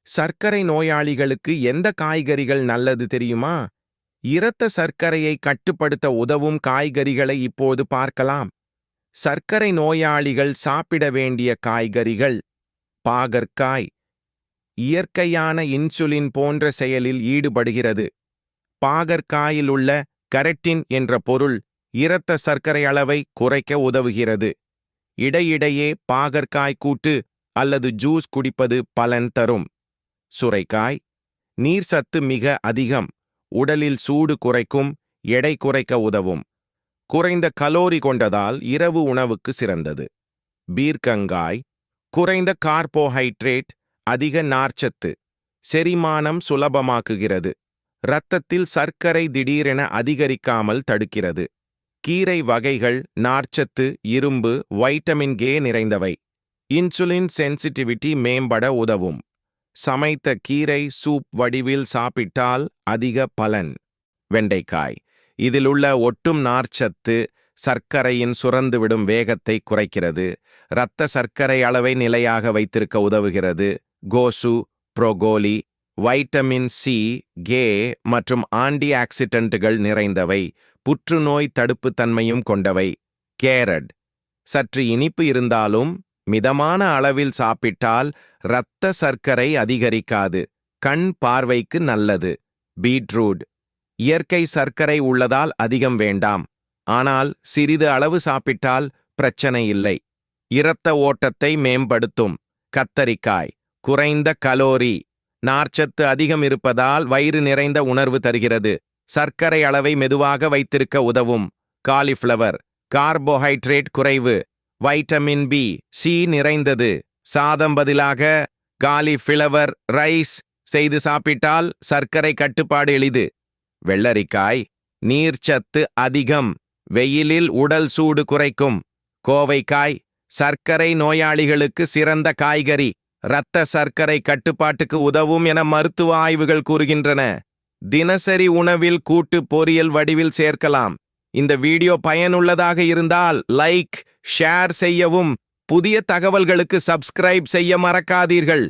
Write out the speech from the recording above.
சர்க்கரை நோயாளிகளுக்கு எந்த காய்கறிகள் நல்லது தெரியுமா? இரத்த சர்க்கரையை கட்டுப்படுத்த உதவும் காய்கறிகளை இப்போது பார்க்கலாம். சர்க்கரை நோயாளிகள் சாப்பிட வேண்டிய காய்கறிகள்: பாகற்காய், இயற்கையான இன்சுலின் போன்ற செயலில் ஈடுபடுகிறது. பாகற்காயில் உள்ள கரெட்டின் என்ற பொருள் இரத்த சர்க்கரை அளவை குறைக்க உதவுகிறது. இடையிடையே பாகற்காய் கூட்டு அல்லது ஜூஸ் குடிப்பது பலன் தரும். சுரைக்காய், நீர்சத்து மிக அதிகம், உடலில் சூடு குறைக்கும், எடை குறைக்க உதவும். குறைந்த கலோரி கொண்டதால் இரவு உணவுக்கு சிறந்தது. பீர்க்கங்காய், குறைந்த கார்போஹைட்ரேட், அதிக நார்ச்சத்து, செரிமானம் சுலபமாக்குகிறது. இரத்தத்தில் சர்க்கரை திடீரென அதிகரிக்காமல் தடுக்கிறது. கீரை வகைகள் நார்ச்சத்து, இரும்பு, வைட்டமின் கே நிறைந்தவை. இன்சுலின் சென்சிட்டிவிட்டி மேம்பட உதவும். சமைத்த கீரை சூப் வடிவில் சாப்பிட்டால் அதிக பலன். வெண்டைக்காய், இதிலுள்ள ஒட்டும் நார்ச்சத்து சர்க்கரையின் சுரந்துவிடும் வேகத்தை குறைக்கிறது. இரத்த சர்க்கரை அளவை நிலையாக வைத்திருக்க உதவுகிறது. கோசு, புரோகோலி, வைட்டமின் சி, கே மற்றும் ஆன்டி ஆக்சிடென்ட்டுகள் நிறைந்தவை. புற்றுநோய் தடுப்பு தன்மையும் கொண்டவை. கேரட், சற்று இனிப்பு இருந்தாலும் மிதமான அளவில் சாப்பிட்டால் இரத்த சர்க்கரை அதிகரிக்காது. கண் பார்வைக்கு நல்லது. பீட்ரூட், இயற்கை சர்க்கரை உள்ளதால் அதிகம் வேண்டாம். ஆனால் சிறிது அளவு சாப்பிட்டால் பிரச்சனை இல்லை. இரத்த ஓட்டத்தை மேம்படுத்தும். கத்தரிக்காய், குறைந்த கலோரி, நார்ச்சத்து அதிகம் இருப்பதால் வயிறு நிறைந்த உணர்வு தருகிறது. சர்க்கரை அளவை மெதுவாக வைத்திருக்க உதவும். காலிஃப்ளவர், கார்போஹைட்ரேட் குறைவு, வைட்டமின் பி, சி நிறைந்தது. சாதம் பதிலாக காலிஃப்ளவர் ரைஸ் செய்து சாப்பிட்டால் சர்க்கரை கட்டுப்பாடு எளிது. வெள்ளரிக்காய், நீர்ச்சத்து அதிகம், வெயிலில் உடல் சூடு குறைக்கும். கோவைக்காய், சர்க்கரை நோயாளிகளுக்கு சிறந்த காய்கறி, இரத்த சர்க்கரை கட்டுப்பாட்டுக்கு உதவும் என மருத்துவ ஆய்வுகள் கூறுகின்றன. தினசரி உணவில் கூட்டு பொரியல் வடிவில் சேர்க்கலாம். இந்த வீடியோ பயனுள்ளதாக இருந்தால் லைக், ஷேர் செய்யவும், புதிய தகவல்களுக்கு சப்ஸ்கிரைப் செய்ய மறக்காதீர்கள்.